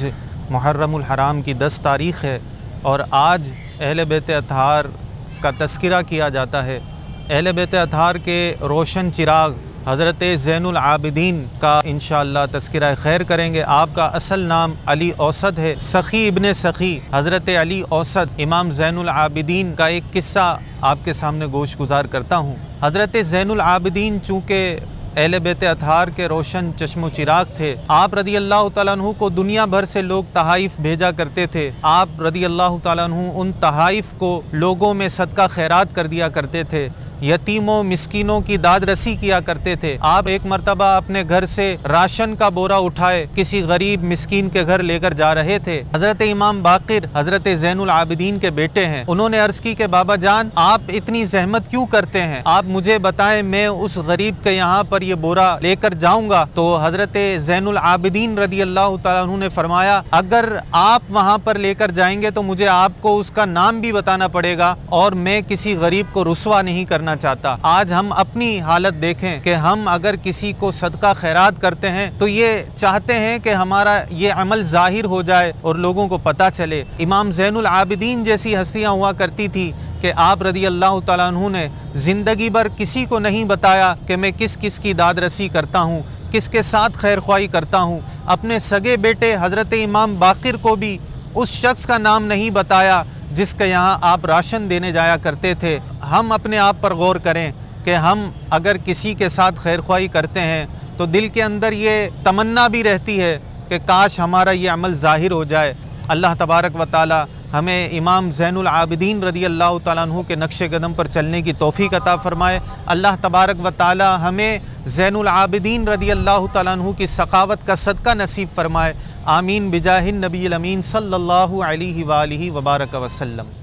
آج محرم الحرام کی 10 تاریخ ہے اور آج اہل بیت اطہار کا تذکرہ کیا جاتا ہے۔ اہل بیت اطہار کے روشن چراغ حضرت زین العابدین کا انشاءاللہ تذکرہ خیر کریں گے۔ آپ کا اصل نام علی اوسط ہے، سخی ابن سخی حضرت علی اوسط امام زین العابدین کا ایک قصہ آپ کے سامنے گوش گزار کرتا ہوں۔ حضرت زین العابدین چونکہ اہل بیت اطہار کے روشن چشم و چراغ تھے، آپ رضی اللہ تعالیٰ عنہ کو دنیا بھر سے لوگ تحائف بھیجا کرتے تھے۔ آپ رضی اللہ تعالیٰ عنہ ان تحائف کو لوگوں میں صدقہ خیرات کر دیا کرتے تھے، یتیموں مسکینوں کی داد رسی کیا کرتے تھے۔ آپ ایک مرتبہ اپنے گھر سے راشن کا بورا اٹھائے کسی غریب مسکین کے گھر لے کر جا رہے تھے۔ حضرت امام باقر حضرت زین العابدین کے بیٹے ہیں، انہوں نے عرض کی کہ بابا جان آپ اتنی زحمت کیوں کرتے ہیں، آپ مجھے بتائیں میں اس غریب کے یہاں پر یہ بورا لے کر جاؤں گا۔ تو حضرت زین العابدین رضی اللہ تعالیٰ عنہ نے فرمایا اگر آپ وہاں پر لے کر جائیں گے تو مجھے آپ کو اس کا نام بھی بتانا پڑے گا اور میں کسی غریب کو رسوا نہیں کرنا چاہتا۔ آج ہم اپنی حالت دیکھیں کہ ہم اگر کسی کو صدقہ خیرات کرتے ہیں تو یہ چاہتے ہیں کہ ہمارا یہ عمل ظاہر ہو جائے اور لوگوں کو پتہ چلے۔ امام زین العابدین جیسی ہستیاں ہوا کرتی تھی کہ آپ رضی اللہ تعالیٰ عنہ نے زندگی بھر کسی کو نہیں بتایا کہ میں کس کس کی داد رسی کرتا ہوں، کس کے ساتھ خیر خواہی کرتا ہوں۔ اپنے سگے بیٹے حضرت امام باقر کو بھی اس شخص کا نام نہیں بتایا جس کے یہاں آپ راشن دینے جایا کرتے تھے۔ ہم اپنے آپ پر غور کریں کہ ہم اگر کسی کے ساتھ خیر خواہی کرتے ہیں تو دل کے اندر یہ تمنا بھی رہتی ہے کہ کاش ہمارا یہ عمل ظاہر ہو جائے۔ اللہ تبارک و تعالی ہمیں امام زین العابدین رضی اللہ تعالیٰ عنہ کے نقش قدم پر چلنے کی توفیق عطا فرمائے۔ اللہ تبارک و تعالی ہمیں زین العابدین رضی اللہ تعالیٰ عنہ کی سخاوت کا صدقہ نصیب فرمائے۔ آمین بجاہ النبی الامین صلی اللہ علیہ وآلہ وبارک وسلم۔